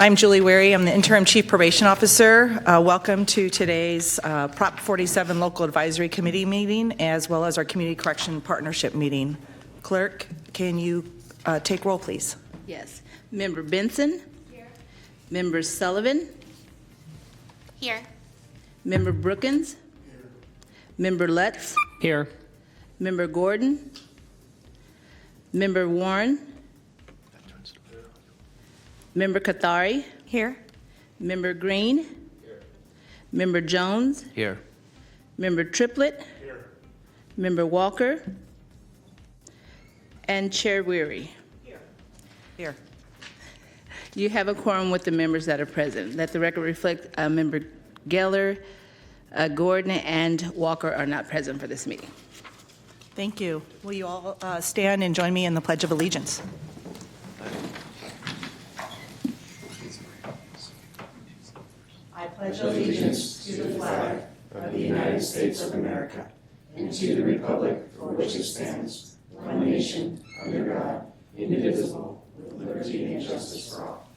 I'm Julie Wary. I'm the Interim Chief Probation Officer. Welcome to today's Prop 47 Local Advisory Committee meeting, as well as our Community Correction Partnership meeting. Clerk, can you take roll, please? Yes. Member Benson? Here. Member Sullivan? Here. Member Brookins? Here. Member Lutz? Here. Member Gordon? Member Warren? Member Kathari? Here. Member Green? Here. Member Jones? Here. Member Triplett? Here. Member Walker? And Chair Weary. Here. You have a quorum with the members that are present. Let the record reflect Member Geller, Gordon, and Walker are not present for this meeting. Thank you. Will you all stand and join me in the Pledge of Allegiance? I pledge allegiance to the flag of the United States of America and to the republic for which it stands, one nation, under God, indivisible, with liberty and justice for all.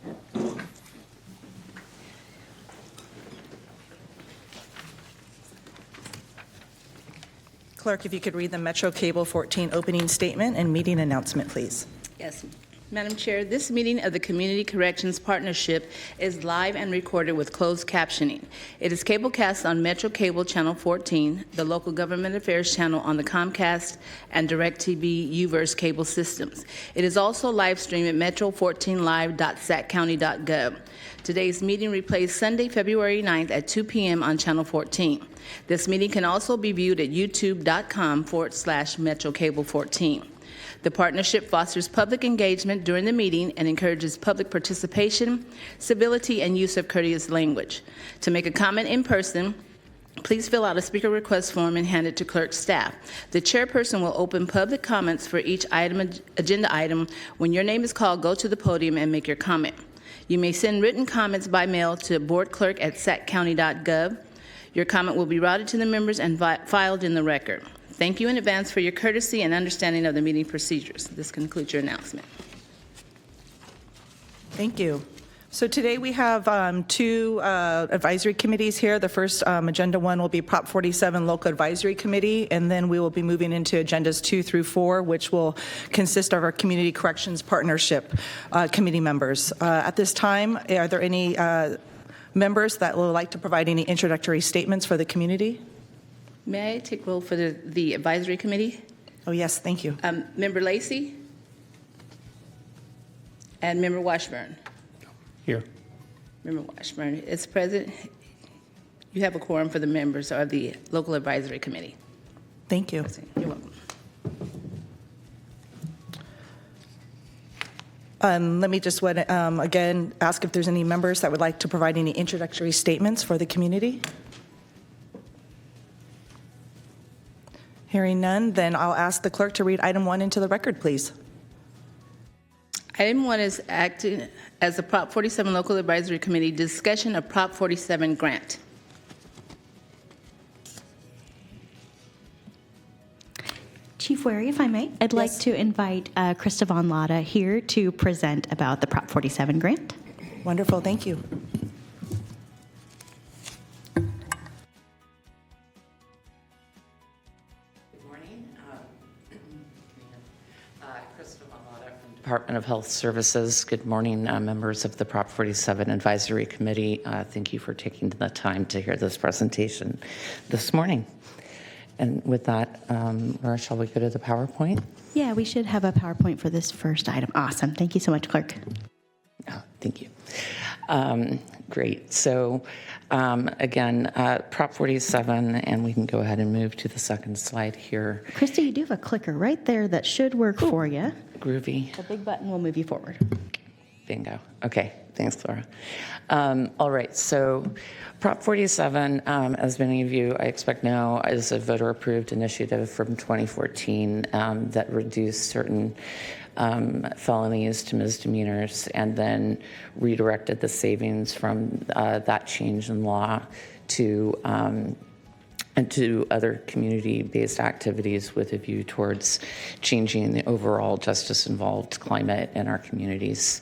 Clerk, if you could read the Metro Cable 14 opening statement and meeting announcement, please. Yes. Madam Chair, this meeting of the Community Corrections Partnership is live and recorded with closed captioning. It is cablecast on Metro Cable Channel 14, the Local Government Affairs channel on the Comcast and DirecTV UVerse cable systems. It is also live streamed at metro14live.saccounty.gov. Today's meeting replays Sunday, February 9th at 2 p.m. on Channel 14. This meeting can also be viewed at youtube.com/Metro Cable 14. The partnership fosters public engagement during the meeting and encourages public participation, civility, and use of courteous language. To make a comment in person, please fill out a speaker request form and hand it to clerk staff. The chairperson will open public comments for each agenda item. When your name is called, go to the podium and make your comment. You may send written comments by mail to boardclerk@saccounty.gov. Your comment will be routed to the members and filed in the record. Thank you in advance for your courtesy and understanding of the meeting procedures. This concludes your announcement. Thank you. So today we have two advisory committees here. The first agenda one will be Prop 47 Local Advisory Committee, and then we will be moving into agendas 2 through 4, which will consist of our Community Corrections Partnership committee members. At this time, are there any members that would like to provide any introductory statements for the community? May I take roll for the advisory committee? Oh, yes, thank you. Member Lacey and Member Washburn. Here. Member Washburn is present. You have a quorum for the members of the local advisory committee. Thank you. You're welcome. Let me just again ask if there's any members that would like to provide any introductory statements for the community. Hearing none, then I'll ask the clerk to read item 1 into the record, please. Item 1 is acting as the Prop 47 Local Advisory Committee discussion of Prop 47 grant. Chief Wary, if I may, I'd like to invite Krista Von Latta here to present about the Prop 47 grant. Wonderful, thank you. Department of Health Services. Good morning, members of the Prop 47 Advisory Committee. Thank you for taking the time to hear this presentation this morning. And with that, Laura, shall we go to the PowerPoint? Yeah, we should have a PowerPoint for this first item. Awesome. Thank you so much, Clerk. Oh, thank you. Great. So again, Prop 47, and we can go ahead and move to the second slide here. Krista, you do have a clicker right there that should work for you. Groovy. The big button will move you forward. Bingo. Okay. Thanks, Laura. All right. So Prop 47, as many of you, I expect know, is a voter-approved initiative from 2014 that reduced certain felonies to misdemeanors and then redirected the savings from that change in law to and to other community-based activities with a view towards changing the overall justice-involved climate in our communities.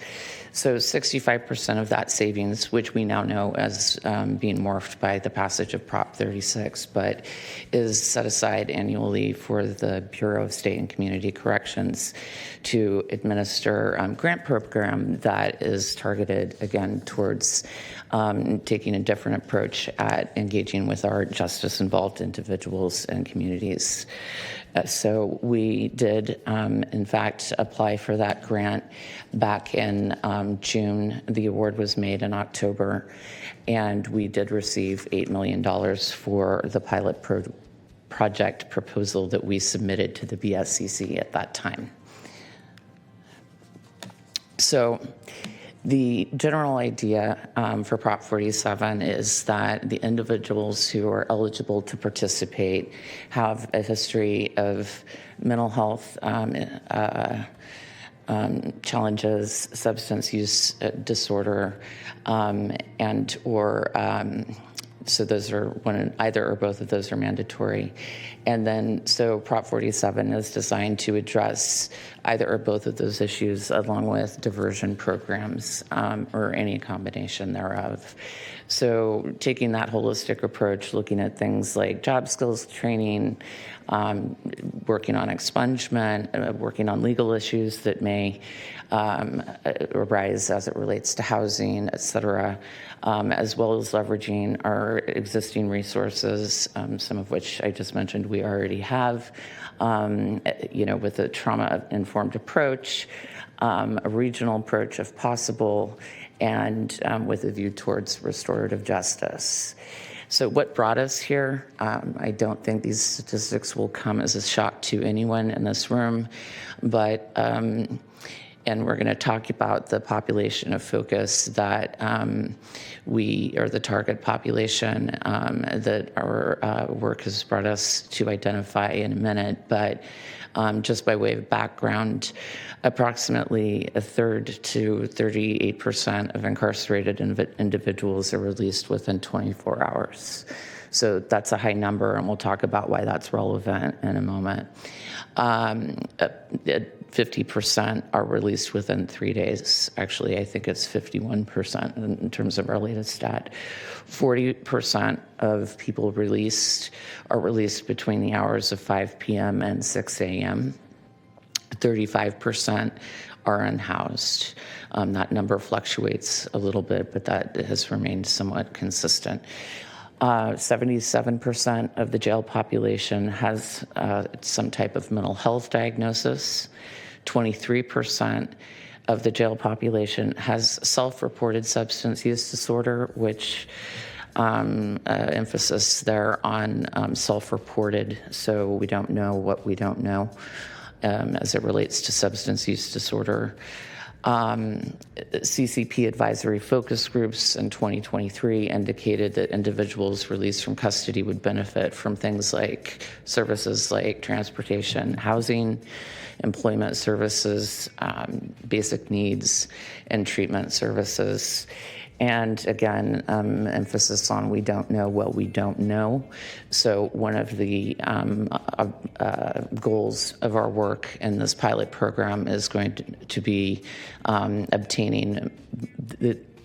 So 65% of that savings, which we now know as being morphed by the passage of Prop 36, but is set aside annually for the Bureau of State and Community Corrections to administer a grant program that is targeted, again, towards taking a different approach at engaging with our justice-involved individuals and communities. So we did, in fact, apply for that grant back in June. The award was made in October, and we did receive $8 million for the pilot project proposal that we submitted to the BSCC at that time. So the general idea for Prop 47 is that the individuals who are eligible to participate have a history of mental health challenges, substance use disorder, and or so those are either or both of those are mandatory. And then so Prop 47 is designed to address either or both of those issues along with diversion programs or any combination thereof. So taking that holistic approach, looking at things like job skills training, working on expungement, working on legal issues that may arise as it relates to housing, et cetera, as well as leveraging our existing resources, some of which I just mentioned we already have, with a trauma-informed approach, a regional approach if possible, and with a view towards restorative justice. So what brought us here? I don't think these statistics will come as a shock to anyone in this room, but and we're going to talk about the population of focus that the target population that our work has brought us to identify in a minute. But just by way of background, approximately a third to 38% of incarcerated individuals are released within 24 hours. So that's a high number, and we'll talk about why that's relevant in a moment. 50% are released within 3 days. Actually, I think it's 51% in terms of our latest stat. 40% of people released are released between the hours of 5 p.m. and 6 a.m. 35% are unhoused. That number fluctuates a little bit, but that has remained somewhat consistent. 77% of the jail population has some type of mental health diagnosis. 23% of the jail population has self-reported substance use disorder, which emphasis there on self-reported, so we don't know what we don't know as it relates to substance use disorder. CCP advisory focus groups in 2023 indicated that individuals released from custody would benefit from things like services like transportation, housing, employment services, basic needs, and treatment services. And again, emphasis on we don't know what we don't know. So one of the goals of our work in this pilot program is going to be obtaining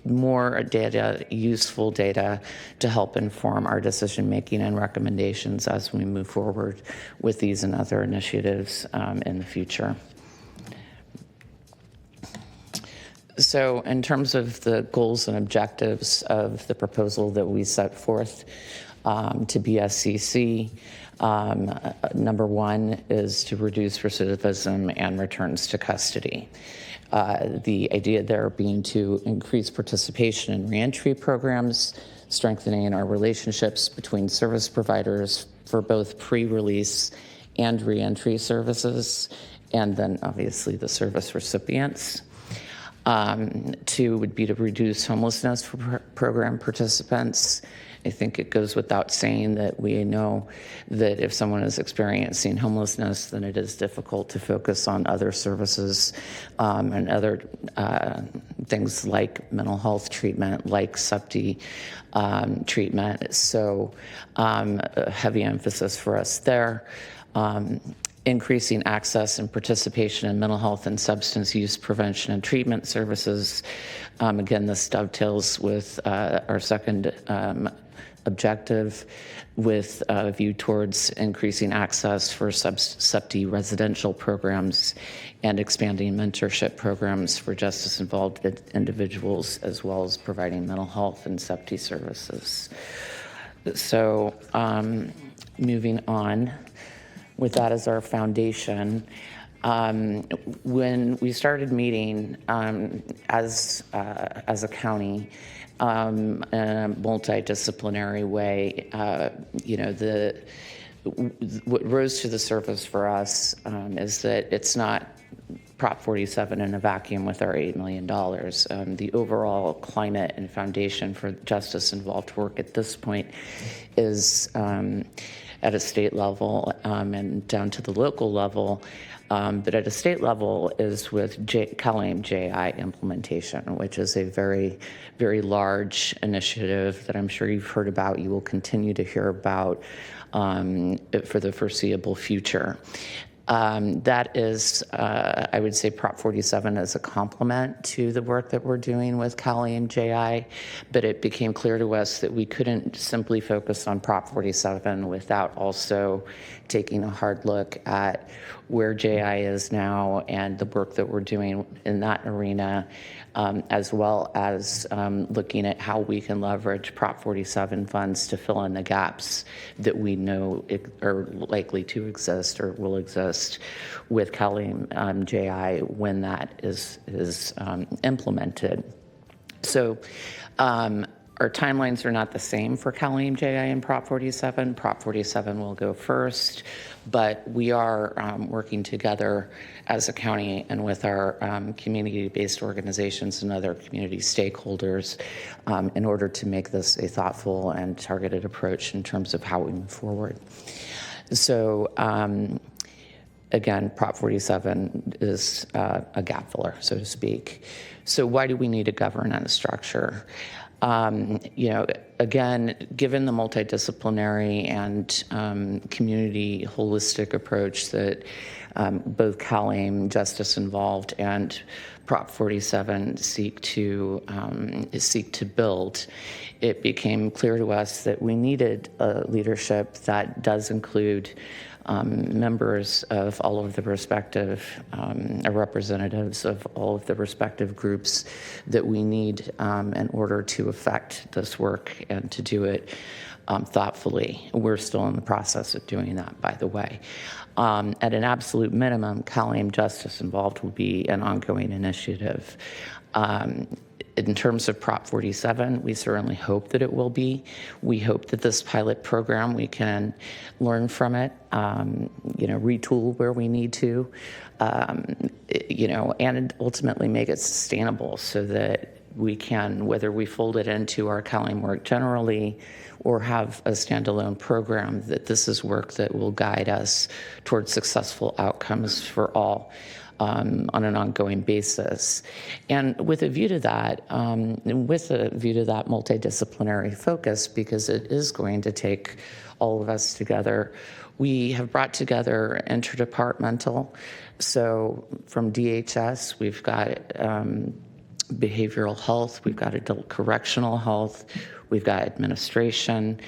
more data, useful data, to help inform our decision-making and recommendations as we move forward with these and other initiatives in the future. So in terms of the goals and objectives of the proposal that we set forth to BSCC, number one is to reduce recidivism and returns to custody. The idea there being to increase participation in reentry programs, strengthening our relationships between service providers for both pre-release and reentry services, and then obviously the service recipients. Two would be to reduce homelessness for program participants, I think it goes without saying that we know that if someone is experiencing homelessness, then it is difficult to focus on other services and other things like mental health treatment, like SUPTI treatment. So a heavy emphasis for us there. Increasing access and participation in mental health and substance use prevention and treatment services. Again, this dovetails with our second objective with a view towards increasing access for SUPTI residential programs and expanding mentorship programs for justice-involved individuals, as well as providing mental health and SUPTI services. So moving on, with that as our foundation, when we started meeting as a county in a multidisciplinary way, what rose to the surface for us is that it's not Prop 47 in a vacuum with our $8 million. The overall climate and foundation for justice-involved work at this point is at a state level and down to the local level, but at a state level is with CalAIM JI implementation, which is a very, very large initiative that I'm sure you've heard about, you will continue to hear about for the foreseeable future. That is, I would say Prop 47 is a complement to the work that we're doing with CalAIM JI, but it became clear to us that we couldn't simply focus on Prop 47 without also taking a hard look at where JI is now and the work that we're doing in that arena, as well as looking at how we can leverage Prop 47 funds to fill in the gaps that we know are likely to exist or will exist with CalAIM JI when that is implemented. So our timelines are not the same for CalAIM JI and Prop 47. Prop 47 will go first, but we are working together as a county and with our community-based organizations and other community stakeholders in order to make this a thoughtful and targeted approach in terms of how we move forward. So again, Prop 47 is a gap filler, so to speak. So why do we need a governance structure? Again, given the multidisciplinary and community holistic approach that both CalAIM, Justice Involved, and Prop 47 seek to build, it became clear to us that we needed a leadership that does include members of all of the respective representatives of all of the respective groups that we need in order to effect this work and to do it thoughtfully. We're still in the process of doing that, by the way. At an absolute minimum, CalAIM Justice Involved will be an ongoing initiative. In terms of Prop 47, we certainly hope that it will be. We hope that this pilot program, we can learn from it, retool where we need to, and ultimately make it sustainable so that we can, whether we fold it into our CalAIM work generally or have a standalone program, that this is work that will guide us towards successful outcomes for all. On an ongoing basis. And with a view to that, multidisciplinary focus, because it is going to take all of us together, we have brought together interdepartmental. So from DHS, we've got behavioral health, we've got adult correctional health, we've got administration,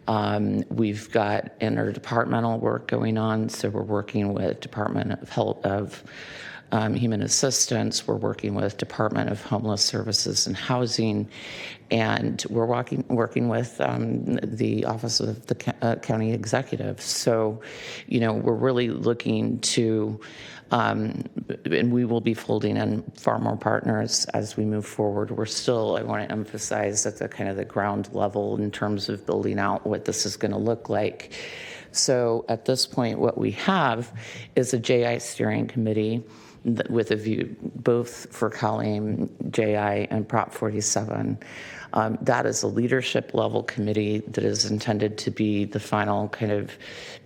we've got interdepartmental work going on. So we're working with Department of Health, Human Assistance, we're working with Department of Homeless Services and Housing, and we're working with the Office of the County Executive. So, we're really looking to, and we will be folding in far more partners as we move forward. We're still, I want to emphasize, at the kind of the ground level in terms of building out what this is going to look like. So at this point, what we have is a JI steering committee with a view both for Colleen, JI, and Prop 47. That is a leadership level committee that is intended to be the final kind of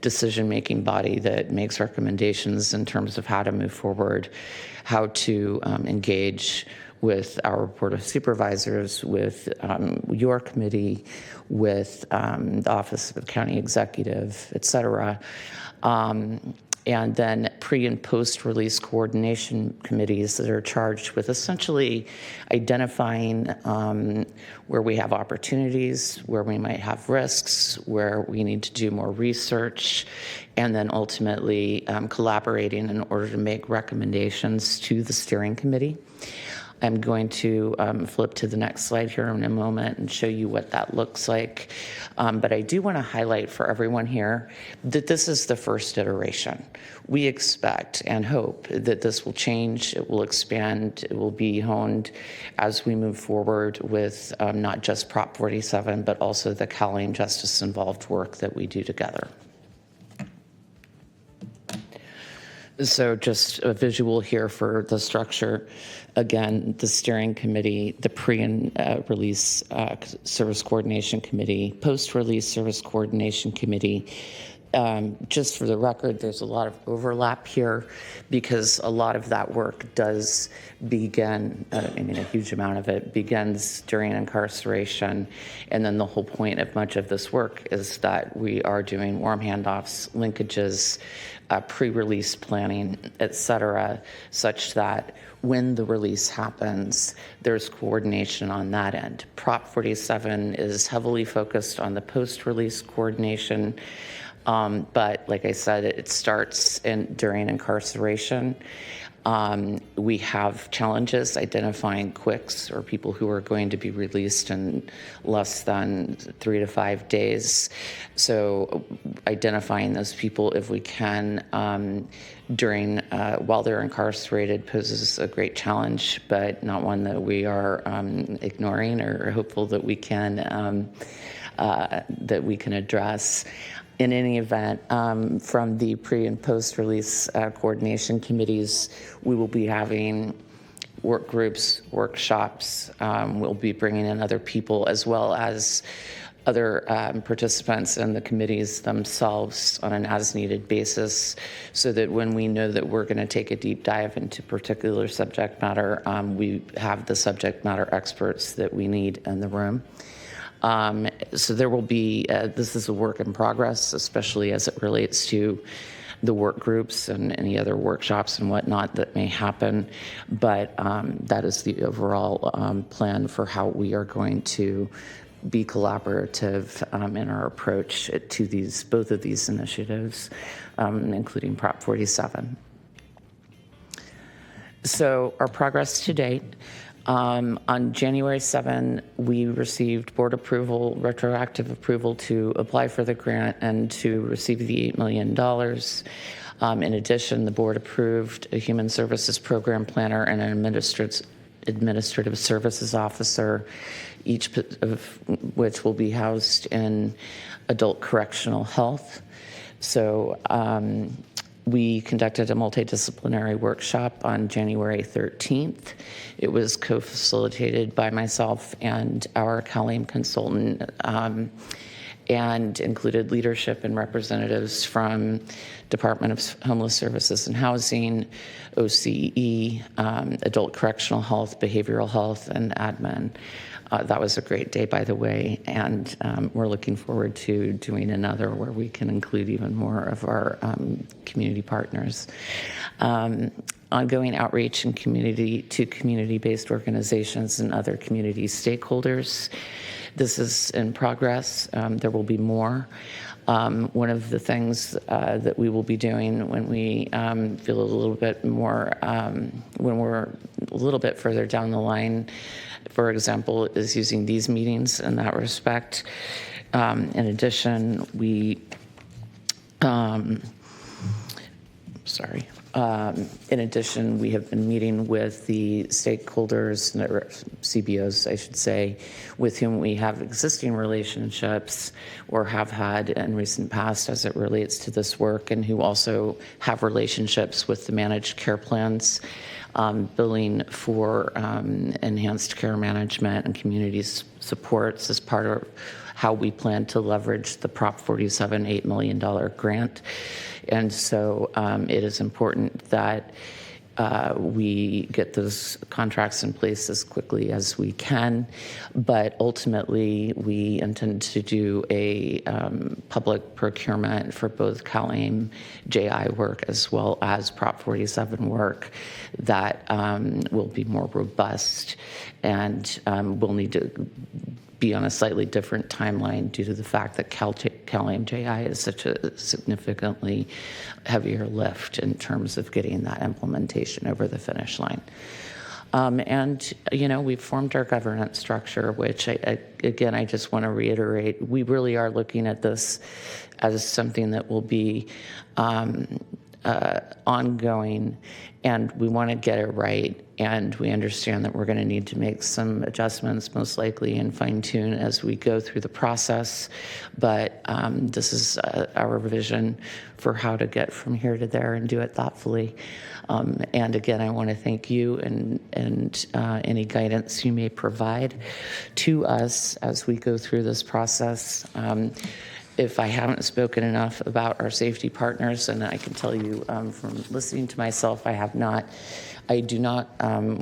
decision-making body that makes recommendations in terms of how to move forward, how to engage with our Board of Supervisors, with your committee, with the Office of the County Executive, et cetera. And then pre- and post-release coordination committees that are charged with essentially identifying where we have opportunities, where we might have risks, where we need to do more research, and then ultimately collaborating in order to make recommendations to the steering committee. I'm going to flip to the next slide here in a moment and show you what that looks like. But I do want to highlight for everyone here that this is the first iteration. We expect and hope that this will change, it will expand, it will be honed as we move forward with not just Prop 47, but also the Colleen Justice Involved work that we do together. So just a visual here for the structure. Again, the steering committee, the pre- and release service coordination committee, post-release service coordination committee. Just for the record, there's a lot of overlap here because a lot of that work does begin, a huge amount of it begins during incarceration. And then the whole point of much of this work is that we are doing warm handoffs, linkages, pre-release planning, et cetera, such that when the release happens, there's coordination on that end. Prop 47 is heavily focused on the post-release coordination. But like I said, it starts during incarceration. We have challenges identifying quicks or people who are going to be released in less than 3 to 5 days. So identifying those people, if we can, while they're incarcerated poses a great challenge, but not one that we are ignoring or hopeful that we can address. In any event, from the pre- and post-release coordination committees, we will be having work groups, workshops. We'll be bringing in other people as well as other participants in the committees themselves on an as-needed basis so that when we know that we're going to take a deep dive into particular subject matter, we have the subject matter experts that we need in the room. So there will be, this is a work in progress, especially as it relates to the work groups and any other workshops and whatnot that may happen. But that is the overall plan for how we are going to be collaborative in our approach to both of these initiatives, including Prop 47. So our progress to date. On January 7, we received board approval, retroactive approval to apply for the grant and to receive the $8 million. In addition, the board approved a human services program planner and an administrative services officer, each of which will be housed in adult correctional health. So we conducted a multidisciplinary workshop on January 13th. It was co-facilitated by myself and our Colleen consultant, and included leadership and representatives from Department of Homeless Services and Housing, OCE, Adult Correctional Health, Behavioral Health, and admin. That was a great day, by the way, and we're looking forward to doing another where we can include even more of our community partners. Ongoing outreach and community-based organizations and other community stakeholders. This is in progress. There will be more. One of the things that we will be doing when we feel a little bit more, when we're a little bit further down the line, for example, is using these meetings in that respect. In addition, In addition, we have been meeting with the stakeholders, or CBOs, I should say, with whom we have existing relationships or have had in recent past as it relates to this work, and who also have relationships with the managed care plans, billing for enhanced care management and community supports as part of how we plan to leverage the Prop 47 $8 million grant. And so it is important that we get those contracts in place as quickly as we can, but ultimately we intend to do a public procurement for both CalAIM JI work as well as Prop 47 work that will be more robust, and we'll need to be on a slightly different timeline due to the fact that CalAIM JI is such a significantly heavier lift in terms of getting that implementation over the finish line. And, you know, we've formed our governance structure, which, again, I just want to reiterate, we really are looking at this as something that will be ongoing, and we want to get it right. And we understand that we're going to need to make some adjustments, most likely, and fine-tune as we go through the process. But this is our vision for how to get from here to there and do it thoughtfully. And again, I want to thank you and any guidance you may provide to us as we go through this process. If I haven't spoken enough about our safety partners, and I can tell you from listening to myself, I have not. I do not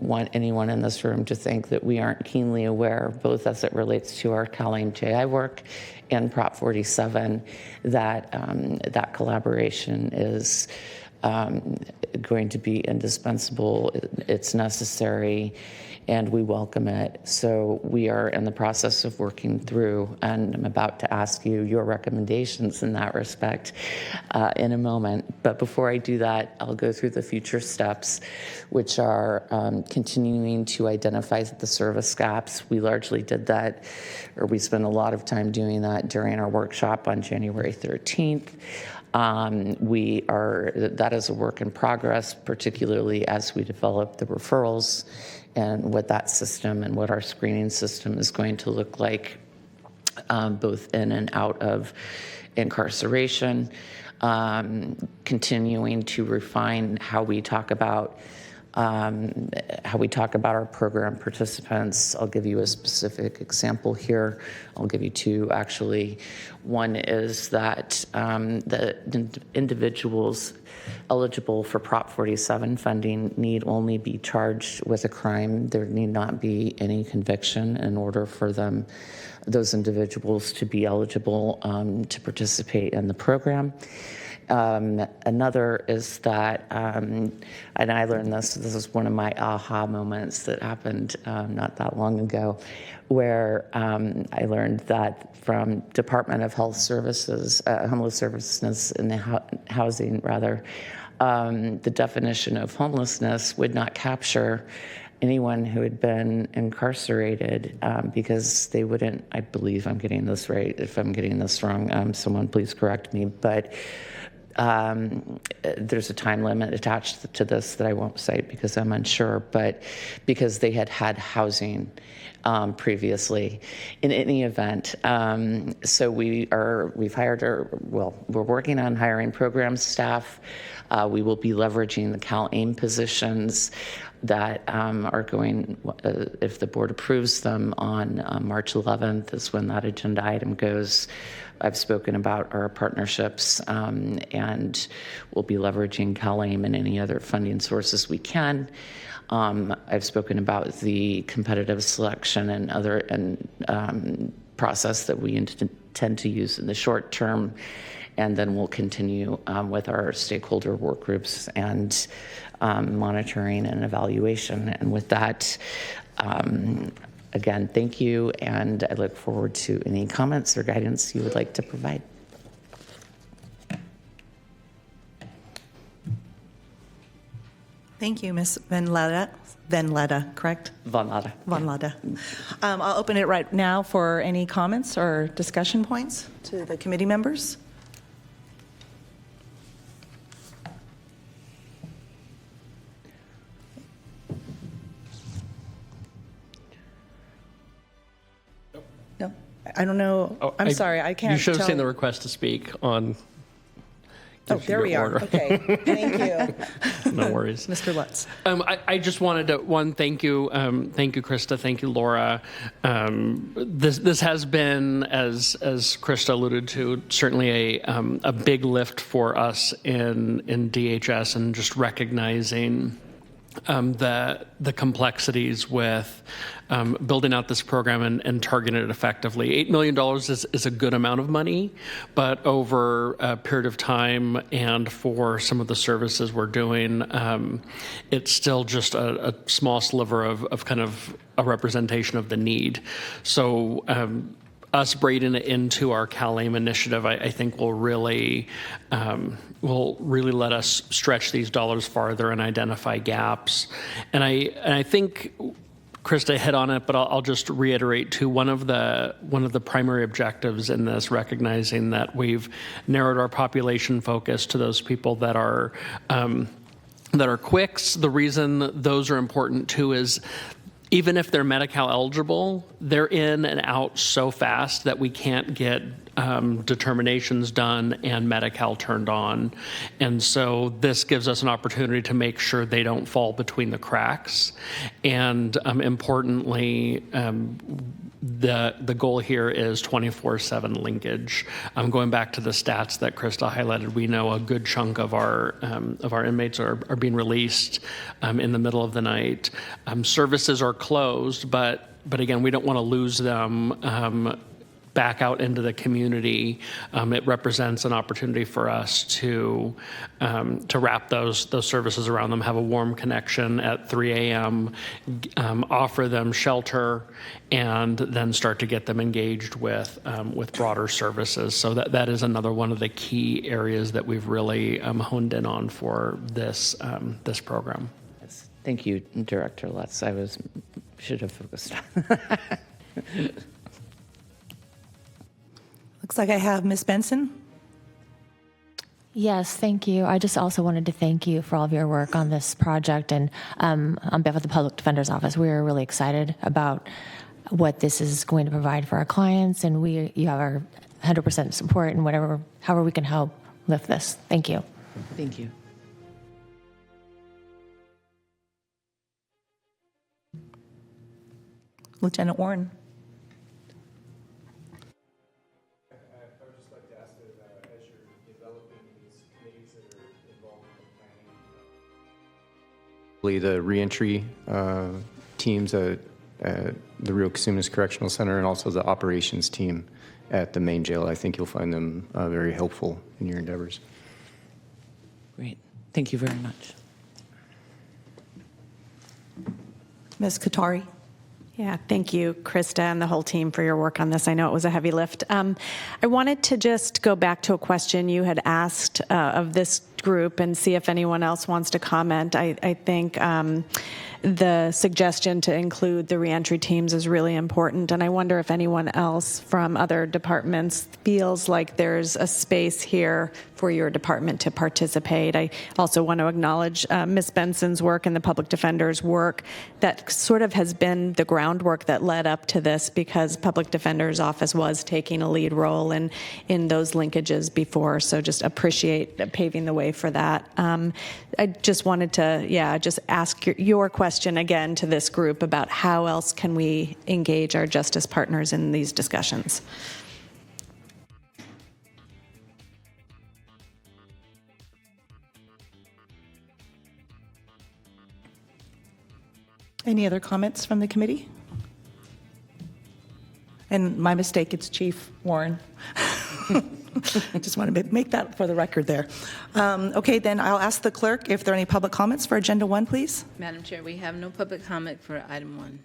want anyone in this room to think that we aren't keenly aware, both as it relates to our CalAIM JI work and Prop 47, that that collaboration is going to be indispensable. It's necessary, and we welcome it. So we are in the process of working through, and I'm about to ask you your recommendations in that respect in a moment. But before I do that, I'll go through the future steps, which are continuing to identify the service gaps. We largely did that, or we spent a lot of time doing that during our workshop on January 13th. That is a work in progress, particularly as we develop the referrals and what that system and what our screening system is going to look like, both in and out of incarceration, continuing to refine how we talk about our program participants. I'll give you a specific example here. I'll give you two, actually. One is that the individuals eligible for Prop 47 funding need only be charged with a crime. There need not be any conviction in order for those individuals to be eligible to participate in the program. Another is that, and I learned this is one of my aha moments that happened not that long ago, where I learned that from Department of Health Services, Homeless Services and Housing, rather, the definition of homelessness would not capture anyone who had been incarcerated because they wouldn't, I believe I'm getting this right. If I'm getting this wrong, someone please correct me, but there's a time limit attached to this that I won't cite because I'm unsure, but because they had housing previously. In any event, so we're working on hiring program staff. We will be leveraging the CalAIM positions that are going, if the board approves them, on March 11th is when that agenda item goes. I've spoken about our partnerships, and we'll be leveraging CalAIM and any other funding sources we can. I've spoken about the competitive selection and other process that we intend to use in the short term, and then we'll continue with our stakeholder work groups and monitoring and evaluation. And with that, again, thank you, and I look forward to any comments or guidance you would like to provide. Thank you, Ms. Venletta, correct? Vonlada. Vonlada. I'll open it right now for any comments or discussion points to the committee members. No, I don't know. Oh, I'm sorry, I can't You should have tell. seen the request to speak on. Oh, gives you there your we are. order. Okay, thank you. No worries. Mr. Lutz. I just wanted to, thank you, Krista, thank you, Laura. This has been, as Krista alluded to, certainly a big lift for us in DHS, and just recognizing the complexities with building out this program and targeting it effectively. $8 million is a good amount of money, but over a period of time and for some of the services we're doing, it's still just a small sliver of kind of a representation of the need. So us braiding it into our CalAIM initiative, I think will really let us stretch these dollars farther and identify gaps. And I think Krista hit on it, but I'll just reiterate too. One of the primary objectives in this, recognizing that we've narrowed our population focus to those people that are quicks. The reason those are important too is, even if they're Medi-Cal eligible, they're in and out so fast that we can't get determinations done and Medi-Cal turned on. And so this gives us an opportunity to make sure they don't fall between the cracks. And importantly, the goal here is 24/7 linkage. Going back to the stats that Krista highlighted, we know a good chunk of our inmates are being released in the middle of the night. Services are closed, but again, we don't want to lose them back out into the community. It represents an opportunity for us to wrap those services around them, have a warm connection at 3 a.m., offer them shelter, and then start to get them engaged with broader services. So that is another one of the key areas that we've really honed in on for this program. Yes. Thank you, Director Lutz. Should have focused. Looks like I have Ms. Benson. Yes, thank you. I just also wanted to thank you for all of your work on this project. And on behalf of the Public Defender's Office, we are really excited about what this is going to provide for our clients. And you have our 100% support and however we can help lift this. Thank you. Thank you. Lieutenant Warren. The reentry teams at the Rio Casumas Correctional Center, and also the operations team at the main jail. I think you'll find them very helpful in your endeavors. Great. Thank you very much. Ms. Katari. Yeah, thank you, Krista, and the whole team for your work on this. I know it was a heavy lift. I wanted to just go back to a question you had asked of this group and see if anyone else wants to comment. I think the suggestion to include the reentry teams is really important, and I wonder if anyone else from other departments feels like there's a space here for your department to participate. I also want to acknowledge Ms. Benson's work and the public defender's work that sort of has been the groundwork that led up to this, because public defender's office was taking a lead role in those linkages before. So just appreciate paving the way for that. I just wanted to, just ask your question again to this group about how else can we engage our justice partners in these discussions. Any other comments from the committee? And my mistake, it's Chief Warren. Just want to make that for the record there. Okay, then I'll ask the clerk if there are any public comments for Agenda 1, please. Madam Chair, we have no public comment for item 1.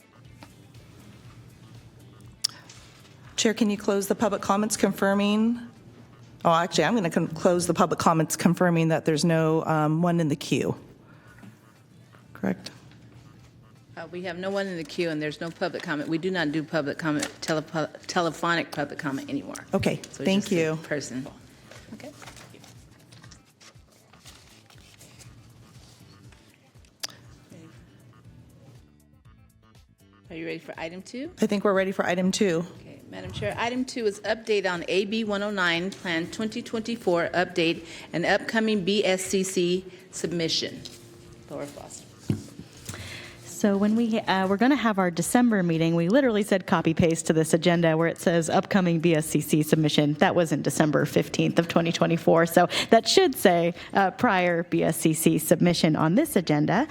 Chair, can you close the public comments confirming? Oh, actually, I'm going to close the public comments confirming that there's no one in the queue. Correct? We have no one in the queue, and there's no public comment. We do not do public comment, telephonic public comment anymore. Okay, So it's thank just a you. person. Okay. Are you ready for item 2? I think we're ready for item 2. Okay. Madam Chair, item 2 is update on AB 109 Plan 2024 update and upcoming BSCC submission. Laura Foster. So when we're going to have our December meeting, we literally said copy paste to this agenda where it says upcoming BSCC submission. That was in December 15th of 2024. So that should say prior BSCC submission on this agenda.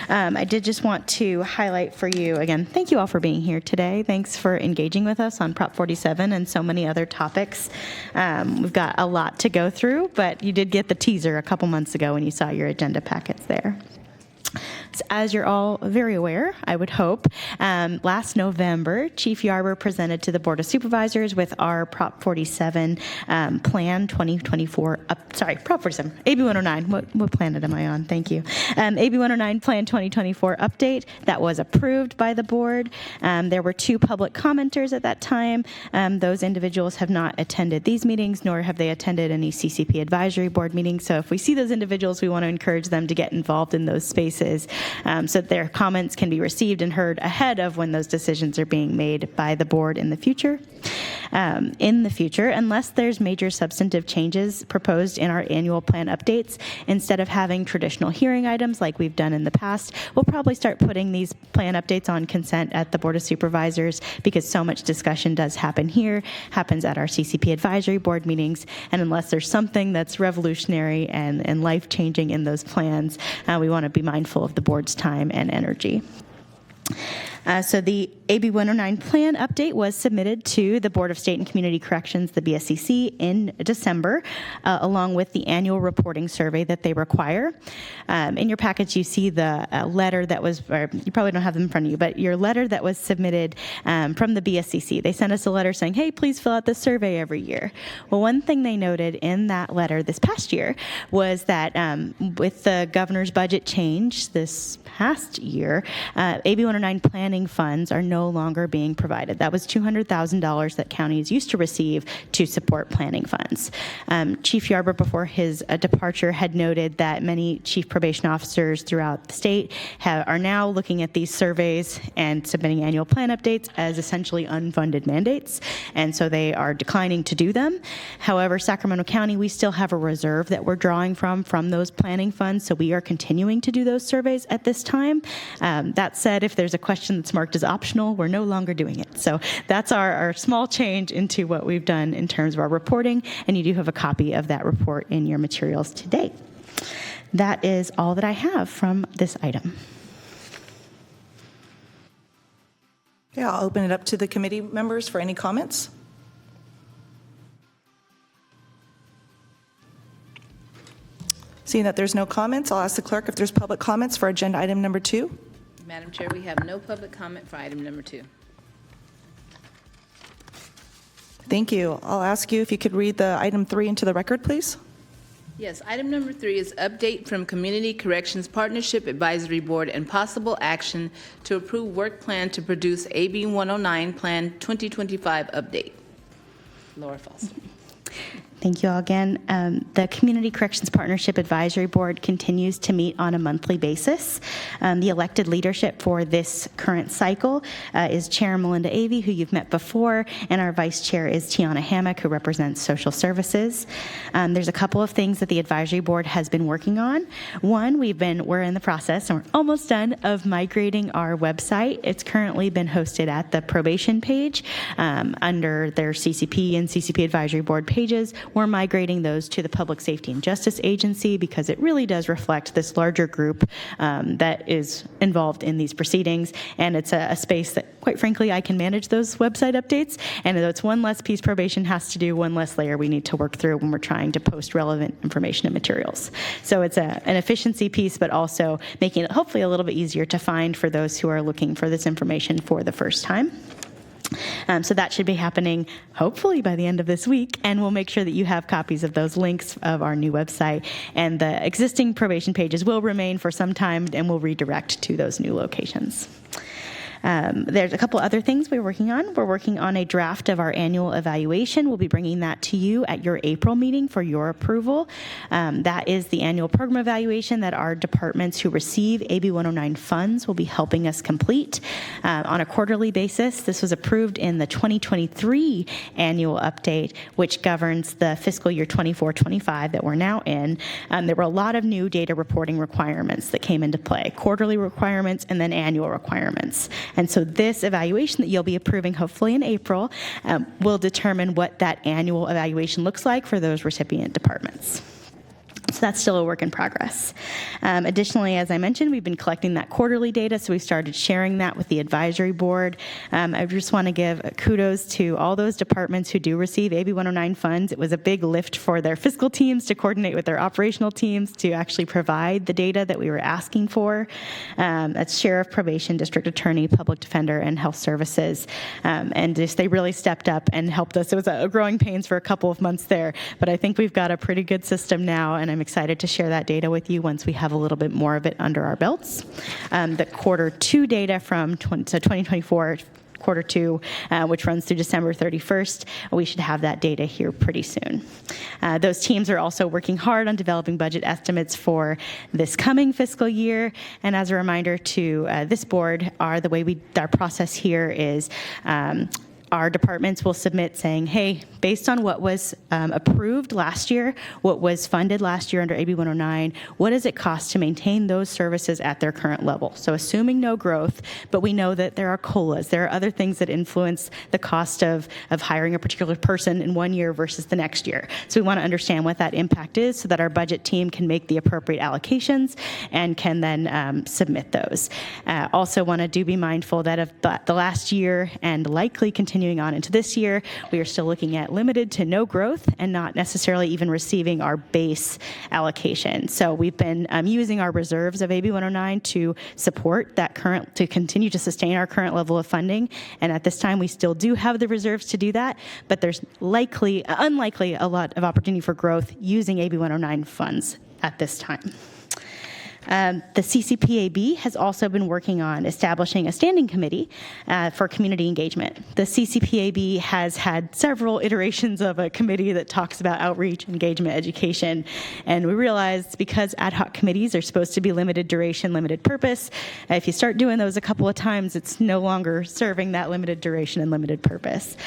I did just want to highlight for you, again, thank you all for being here today. Thanks for engaging with us on Prop 47 and so many other topics. We've got a lot to go through, but you did get the teaser a couple months ago when you saw your agenda packets there. So as you're all very aware, I would hope, last November, Chief Yarber presented to the Board of Supervisors with our Prop 47 Plan 2024, Prop 47, AB 109, what planet am I on? Thank you. AB 109 Plan 2024 update that was approved by the board. There were 2 public commenters at that time. Those individuals have not attended these meetings, nor have they attended any CCP advisory board meetings. So if we see those individuals, we want to encourage them to get involved in those spaces so that their comments can be received and heard ahead of when those decisions are being made by the board in the future. Unless there's major substantive changes proposed in our annual plan updates, instead of having traditional hearing items like we've done in the past, we'll probably start putting these plan updates on consent at the Board of Supervisors because so much discussion does happen here, happens at our CCP advisory board meetings, and unless there's something that's revolutionary and life-changing in those plans, we want to be mindful of the board's time and energy. So the AB 109 plan update was submitted to the Board of State and Community Corrections, the BSCC, in December, along with the annual reporting survey that they require. In your package, you see the letter that was, or you probably don't have them in front of you, but your letter that was submitted from the BSCC. They sent us a letter saying, hey, please fill out this survey every year. Well, one thing they noted in that letter this past year was that with the governor's budget change this past year, AB 109 planning funds are no longer being provided. That was $200,000 that counties used to receive to support planning funds. Chief Yarber, before his departure, had noted that many chief probation officers throughout the state are now looking at these surveys and submitting annual plan updates as essentially unfunded mandates, and so they are declining to do them. However, Sacramento County, we still have a reserve that we're drawing from those planning funds, so we are continuing to do those surveys at this time. That said, if there's a question that's marked as optional, we're no longer doing it. So that's our small change into what we've done in terms of our reporting, and you do have a copy of that report in your materials today. That is all that I have from this item. Yeah, I'll open it up to the committee members for any comments. Seeing that there's no comments, I'll ask the clerk if there's public comments for agenda item number 2. Madam Chair, we have no public comment for item number 2. Thank you. I'll ask you if you could read the item 3 into the record, please. Yes, item number 3 is update from Community Corrections Partnership Advisory Board and possible action to approve work plan to produce AB 109 Plan 2025 update. Laura Foster. Thank you all again. The Community Corrections Partnership Advisory Board continues to meet on a monthly basis. The elected leadership for this current cycle is Chair Melinda Avey, who you've met before, and our Vice Chair is Tiana Hammock, who represents Social Services. There's a couple of things that the Advisory Board has been working on. One, we're in the process, and we're almost done, of migrating our website. It's currently been hosted at the probation page under their CCP and CCP Advisory Board pages. We're migrating those to the Public Safety and Justice Agency because it really does reflect this larger group that is involved in these proceedings, and it's a space that, quite frankly, I can manage those website updates, and it's one less piece probation has to do, one less layer we need to work through when we're trying to post relevant information and materials. So it's an efficiency piece, but also making it hopefully a little bit easier to find for those who are looking for this information for the first time. So that should be happening hopefully by the end of this week, and we'll make sure that you have copies of those links of our new website, and the existing probation pages will remain for some time, and we'll redirect to those new locations. There's a couple other things we're working on. We're working on a draft of our annual evaluation. We'll be bringing that to you at your April meeting for your approval. That is the annual program evaluation that our departments who receive AB 109 funds will be helping us complete on a quarterly basis. This was approved in the 2023 annual update, which governs the fiscal year 24-25 that we're now in. There were a lot of new data reporting requirements that came into play, quarterly requirements and then annual requirements. And so this evaluation that you'll be approving hopefully in April will determine what that annual evaluation looks like for those recipient departments. So that's still a work in progress. Additionally, as I mentioned, we've been collecting that quarterly data, so we started sharing that with the advisory board. I just want to give kudos to all those departments who do receive AB 109 funds. It was a big lift for their fiscal teams to coordinate with their operational teams to actually provide the data that we were asking for. That's Sheriff, Probation, District Attorney, Public Defender, and Health Services. And just, they really stepped up and helped us. It was a growing pains for a couple of months there, but I think we've got a pretty good system now, and I'm excited to share that data with you once we have a little bit more of it under our belts. The quarter 2 data from 2024, quarter 2, which runs through December 31st, we should have that data here pretty soon. Those teams are also working hard on developing budget estimates for this coming fiscal year. And as a reminder to this board, our process here is our departments will submit saying, hey, based on what was approved last year, what was funded last year under AB 109, what does it cost to maintain those services at their current level? So assuming no growth, but we know that there are COLAs, there are other things that influence the cost of hiring a particular person in one year versus the next year. So we want to understand what that impact is so that our budget team can make the appropriate allocations and can then submit those. Also want to be mindful that of the last year and likely continuing on into this year, we are still looking at limited to no growth and not necessarily even receiving our base allocation. So we've been using our reserves of AB 109 to support that to continue to sustain our current level of funding. And at this time, we still do have the reserves to do that, but there's unlikely a lot of opportunity for growth using AB 109 funds at this time. The CCPAB has also been working on establishing a standing committee for community engagement. The CCPAB has had several iterations of a committee that talks about outreach, engagement, education, and we realized because ad hoc committees are supposed to be limited duration, limited purpose, if you start doing those a couple of times, it's no longer serving that limited duration and limited purpose.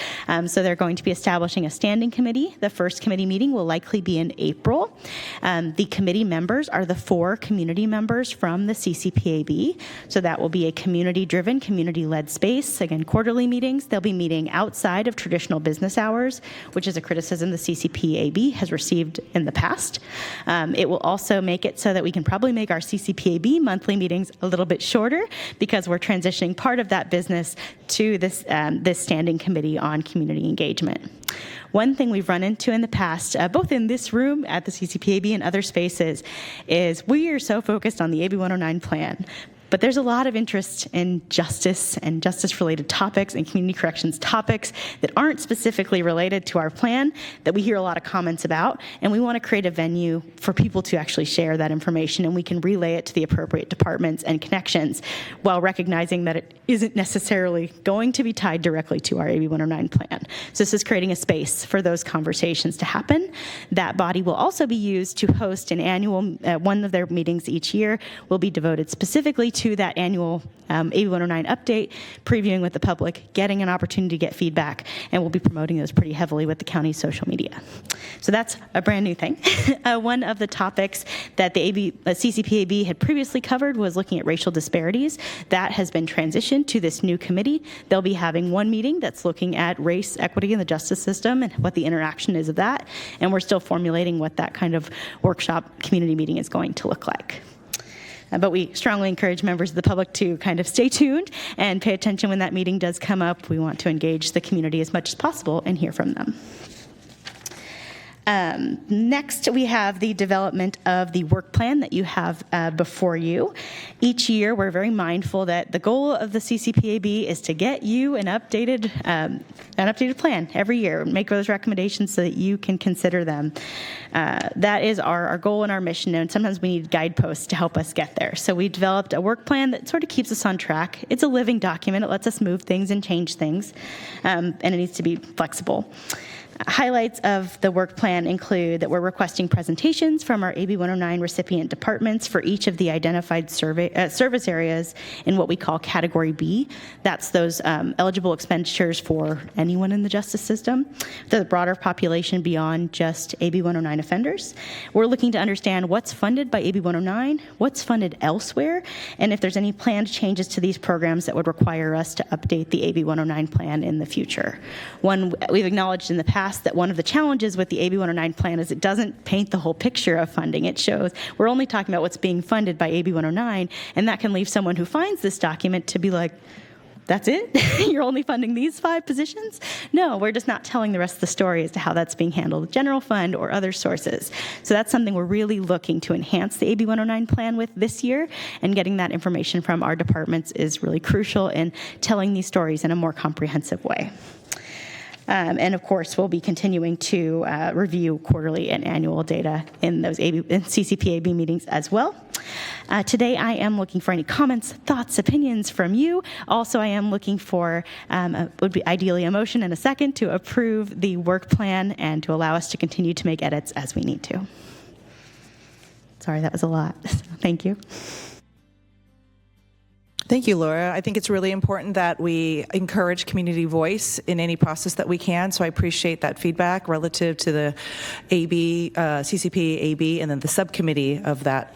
So they're going to be establishing a standing committee. The first committee meeting will likely be in April. The committee members are the 4 community members from the CCPAB. So that will be a community-driven, community-led space. Again, quarterly meetings. They'll be meeting outside of traditional business hours, which is a criticism the CCPAB has received in the past. It will also make it so that we can probably make our CCPAB monthly meetings a little bit shorter because we're transitioning part of that business to this standing committee on community engagement. One thing we've run into in the past, both in this room at the CCPAB and other spaces, is we are so focused on the AB 109 plan. But there's a lot of interest in justice and justice-related topics and community corrections topics that aren't specifically related to our plan that we hear a lot of comments about, and we want to create a venue for people to actually share that information, and we can relay it to the appropriate departments and connections while recognizing that it isn't necessarily going to be tied directly to our AB 109 plan. So this is creating a space for those conversations to happen. That body will also be used to host an annual, one of their meetings each year will be devoted specifically to that annual AB 109 update, previewing with the public, getting an opportunity to get feedback, and we'll be promoting those pretty heavily with the county's social media. So that's a brand new thing. One of the topics that the CCPAB had previously covered was looking at racial disparities. That has been transitioned to this new committee. They'll be having one meeting that's looking at race, equity in the justice system and what the interaction is of that, and we're still formulating what that kind of workshop community meeting is going to look like. But we strongly encourage members of the public to kind of stay tuned and pay attention when that meeting does come up. We want to engage the community as much as possible and hear from them. Next, we have the development of the work plan that you have before you. Each year, we're very mindful that the goal of the CCPAB is to get you an updated plan every year, make those recommendations so that you can consider them. That is our goal and our mission, and sometimes we need guideposts to help us get there. So we developed a work plan that sort of keeps us on track. It's a living document. It lets us move things and change things, and it needs to be flexible. Highlights of the work plan include that we're requesting presentations from our AB 109 recipient departments for each of the identified service areas in what we call Category B. That's those eligible expenditures for anyone in the justice system, the broader population beyond just AB 109 offenders. We're looking to understand what's funded by AB 109, what's funded elsewhere, and if there's any planned changes to these programs that would require us to update the AB 109 plan in the future. One, we've acknowledged in the past that one of the challenges with the AB 109 plan is it doesn't paint the whole picture of funding. It shows we're only talking about what's being funded by AB 109, and that can leave someone who finds this document to be like, that's it? You're only funding these 5 positions? No, we're just not telling the rest of the story as to how that's being handled with general fund or other sources. So that's something we're really looking to enhance the AB 109 plan with this year, and getting that information from our departments is really crucial in telling these stories in a more comprehensive way. And of course, we'll be continuing to review quarterly and annual data in those CCPAB meetings as well. Today, I am looking for any comments, thoughts, opinions from you. Also, I am looking for, would be ideally a motion and a second to approve the work plan and to allow us to continue to make edits as we need to. Sorry, that was a lot. Thank you. Thank you, Laura. I think it's really important that we encourage community voice in any process that we can, so I appreciate that feedback relative to the CCP, AB, and then the subcommittee of that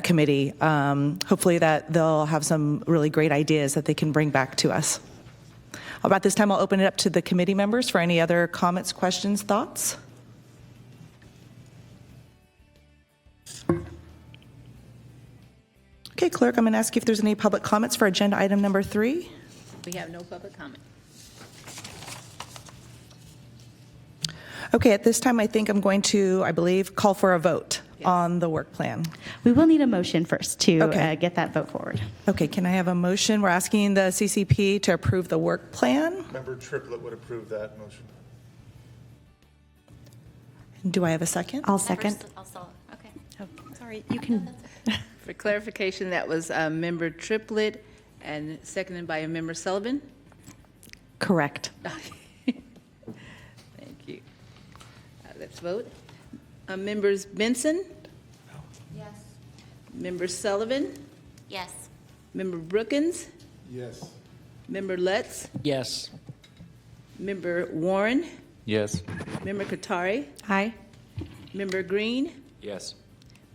committee. Hopefully that they'll have some really great ideas that they can bring back to us. About this time, I'll open it up to the committee members for any other comments, questions, thoughts. Okay, Clerk, I'm going to ask you if there's any public comments for agenda item number 3. We have no public comment. Okay, at this time, I think I'm going to, I believe, call for a vote on the work plan. We will need a motion first to Okay. get that vote forward. Okay, can I have a motion? We're asking the CCP to approve the work plan. Member Triplett would approve that motion. Do I have a second? I'll second. Okay. Sorry, you can. For clarification, that was Member Triplett and seconded by Member Sullivan. Correct. Thank you. Let's vote. Members Benson? Yes. Member Sullivan? Yes. Member Brookins? Yes. Member Lutz? Yes. Member Warren? Yes. Member Katari? Aye. Member Green? Yes.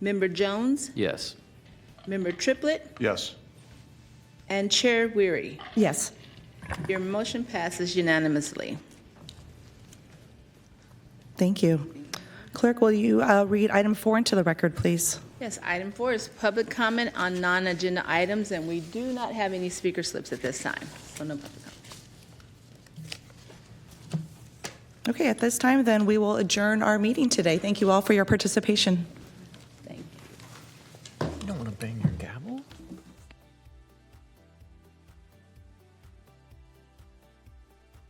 Member Jones? Yes. Member Triplett? Yes. And Chair Weary. Yes. Your motion passes unanimously. Thank you. Clerk, will you read item 4 into the record, please? Yes, item 4 is public comment on non-agenda items, and we do not have any speaker slips at this time. So no public comment. Okay, at this time, then, we will adjourn our meeting today. Thank you all for your participation. Thank you. You don't want to bang your gavel?